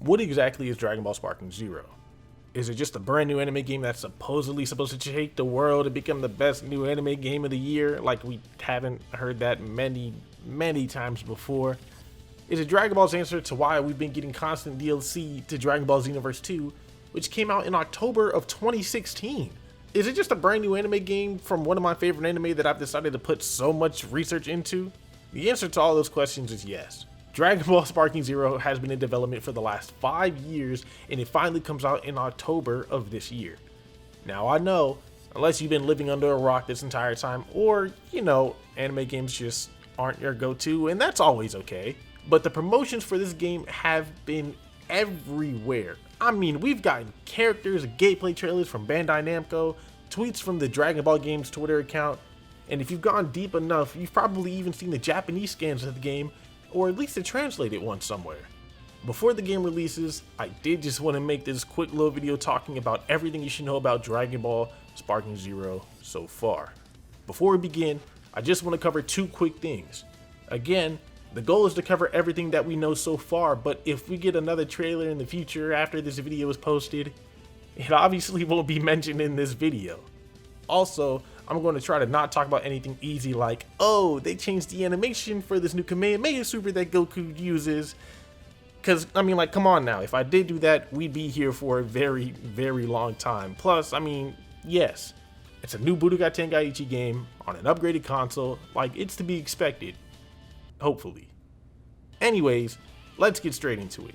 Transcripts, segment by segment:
What exactly is Dragon Ball Sparking Zero? Is it just a brand new anime game that's supposedly supposed to shake the world and become the best new anime game of the year, like we haven't heard that many times before? Is it Dragon Ball's answer to why we've been getting constant DLC to Dragon Ball Xenoverse 2, which came out in October of 2016? Is it just a brand new anime game from one of my favorite anime that I've decided to put so much research into? The answer to all those questions is yes. Dragon Ball Sparking Zero has been in development for the last 5 years, and it finally comes out in October of this year. Now I know, unless you've been living under a rock this entire time, or, anime games just aren't your go-to, and that's always okay. But the promotions for this game have been everywhere. I mean, we've gotten characters and gameplay trailers from Bandai Namco, tweets from the Dragon Ball Games Twitter account, and if you've gone deep enough, you've probably even seen the Japanese scans of the game, or at least a translated one somewhere. Before the game releases, I did just want to make this quick little video talking about everything you should know about Dragon Ball Sparking Zero so far. Before we begin, I just want to cover 2 quick things. Again, the goal is to cover everything that we know so far, but if we get another trailer in the future after this video is posted, it obviously won't be mentioned in this video. Also, I'm going to try to not talk about anything easy like, oh, they changed the animation for this new Kamehameha Super that Goku uses. Because, come on now, if I did do that, we'd be here for a very, very long time. Plus, yes, it's a new Budokai Tenkaichi game on an upgraded console, it's to be expected. Hopefully. Anyways, let's get straight into it.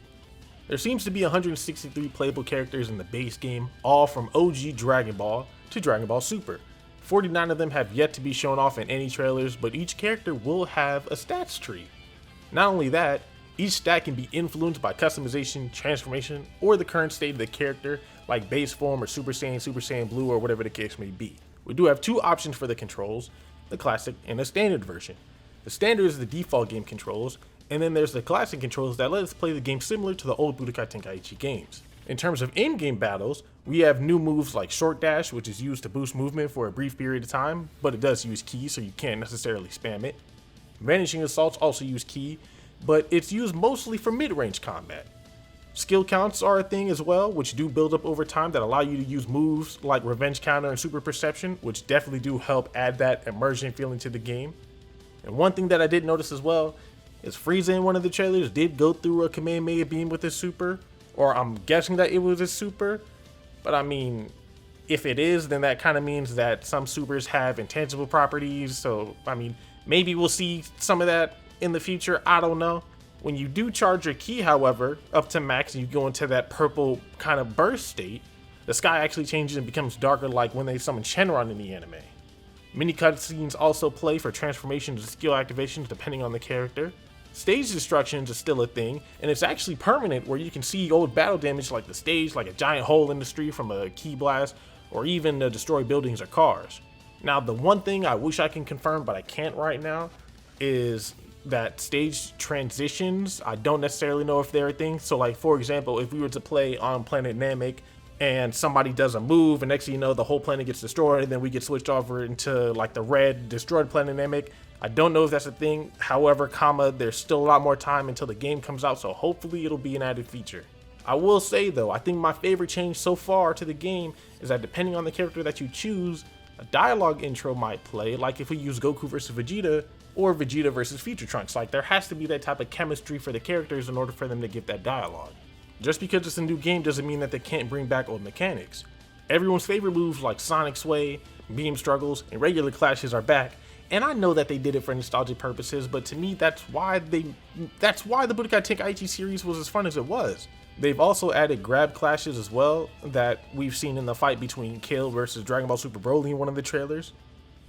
There seems to be 163 playable characters in the base game, all from OG Dragon Ball to Dragon Ball Super. 49 of them have yet to be shown off in any trailers, but each character will have a stats tree. Not only that, each stat can be influenced by customization, transformation, or the current state of the character, like base form or Super Saiyan Blue, or whatever the case may be. We do have 2 options for the controls, the classic and the standard version. The standard is the default game controls, and then there's the classic controls that let us play the game similar to the old Budokai Tenkaichi games. In terms of in-game battles, we have new moves like Short Dash, which is used to boost movement for a brief period of time, but it does use Ki, so you can't necessarily spam it. Vanishing Assaults also use Ki, but it's used mostly for mid-range combat. Skill counts are a thing as well, which do build up over time that allow you to use moves like Revenge Counter and Super Perception, which definitely do help add that immersion feeling to the game. And one thing that I did notice as well is Frieza in one of the trailers did go through a Kamehameha beam with his super, or I'm guessing that it was his super, but if it is, then that kind of means that some supers have intangible properties, so maybe we'll see some of that in the future, I don't know. When you do charge your Ki, however, up to max and you go into that purple kind of burst state, the sky actually changes and becomes darker like when they summon Shenron in the anime. Mini cutscenes also play for transformations and skill activations depending on the character. Stage destructions is still a thing, and it's actually permanent where you can see old battle damage like the stage, like a giant hole in the street from a Ki blast, or even destroy buildings or cars. Now, the one thing I wish I can confirm, but I can't right now, is that stage transitions, I don't necessarily know if they're a thing. So for example, if we were to play on planet Namek and somebody does a move and next thing you know the whole planet gets destroyed and then we get switched over into the red destroyed planet Namek, I don't know if that's a thing. However, there's still a lot more time until the game comes out, so hopefully it'll be an added feature. I will say though, I think my favorite change so far to the game is that depending on the character that you choose, a dialogue intro might play, like if we use Goku versus Vegeta or Vegeta versus Future Trunks. There has to be that type of chemistry for the characters in order for them to give that dialogue. Just because it's a new game doesn't mean that they can't bring back old mechanics. Everyone's favorite moves like Sonic Sway, Beam Struggles, and regular clashes are back, and I know that they did it for nostalgic purposes, but to me that's why the Budokai Tenkaichi series was as fun as it was. They've also added grab clashes as well that we've seen in the fight between Kale versus Dragon Ball Super Broly in one of the trailers.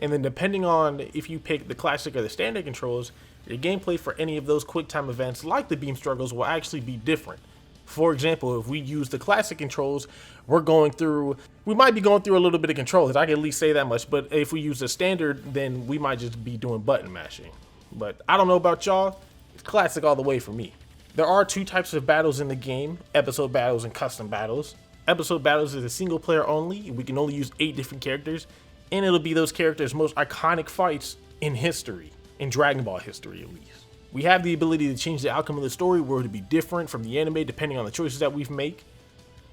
And then depending on if you pick the classic or the standard controls, your gameplay for any of those quick time events like the beam struggles will actually be different. For example, if we use the classic controls, we might be going through a little bit of controls, I can at least say that much, but if we use the standard, then we might just be doing button mashing. But I don't know about y'all, it's classic all the way for me. There are 2 types of battles in the game, episode battles and custom battles. Episode battles is a single player only, we can only use 8 different characters, and it'll be those characters' most iconic fights in history, in Dragon Ball history at least. We have the ability to change the outcome of the story where it would be different from the anime depending on the choices that we make.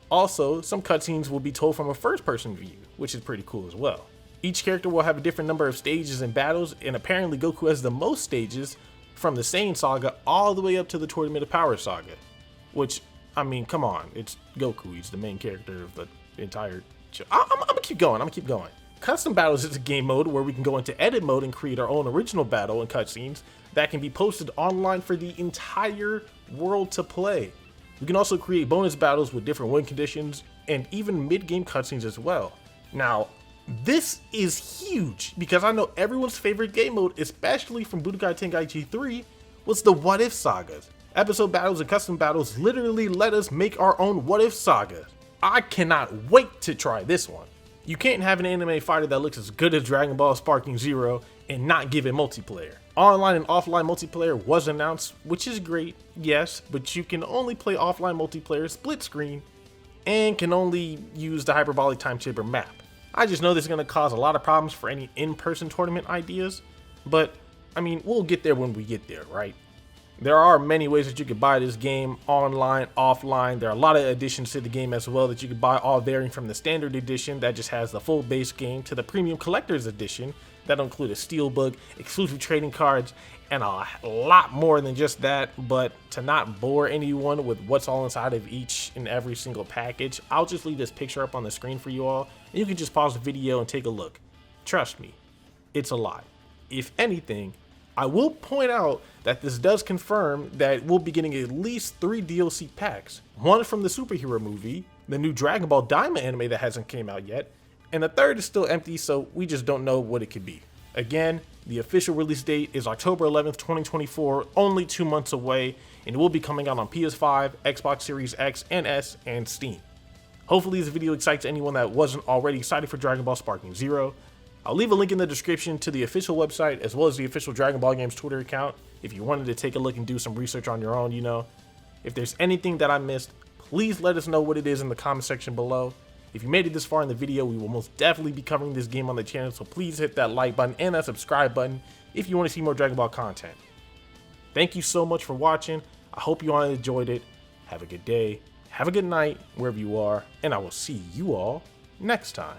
Also, some cutscenes will be told from a first-person view, which is pretty cool as well. Each character will have a different number of stages and battles, and apparently Goku has the most stages from the Saiyan saga all the way up to the Tournament of Power saga. Which, I mean, come on, it's Goku, he's the main character of the entire show. I'm gonna keep going. Custom battles is a game mode where we can go into edit mode and create our own original battle and cutscenes that can be posted online for the entire world to play. We can also create bonus battles with different win conditions and even mid-game cutscenes as well. Now, this is huge because I know everyone's favorite game mode, especially from Budokai Tenkaichi 3, was the What If sagas. Episode battles and custom battles literally let us make our own What If saga. I cannot wait to try this one. You can't have an anime fighter that looks as good as Dragon Ball Sparking Zero and not give it multiplayer. Online and offline multiplayer was announced, which is great, yes, but you can only play offline multiplayer split screen and can only use the hyperbolic time chamber map. I just know this is going to cause a lot of problems for any in-person tournament ideas, but I mean, we'll get there when we get there, right? There are many ways that you could buy this game, online, offline. There are a lot of additions to the game as well that you could buy, all varying from the standard edition that just has the full base game to the premium collector's edition that'll include a steelbook, exclusive trading cards, and a lot more than just that. But to not bore anyone with what's all inside of each and every single package, I'll just leave this picture up on the screen for you all, and you can just pause the video and take a look. Trust me, it's a lot. If anything, I will point out that this does confirm that we'll be getting at least 3 DLC packs. One from the superhero movie, the new Dragon Ball Daima anime that hasn't came out yet, and the third is still empty, so we just don't know what it could be. Again, the official release date is October 11th, 2024, only 2 months away, and it will be coming out on PS5, Xbox Series X and S, and Steam. Hopefully this video excites anyone that wasn't already excited for Dragon Ball Sparking Zero. I'll leave a link in the description to the official website as well as the official Dragon Ball Games Twitter account if you wanted to take a look and do some research on your own, you know. If there's anything that I missed, please let us know what it is in the comment section below. If you made it this far in the video, we will most definitely be covering this game on the channel, so please hit that like button and that subscribe button if you want to see more Dragon Ball content. Thank you so much for watching. I hope you all enjoyed it. Have a good day, have a good night, wherever you are, and I will see you all next time.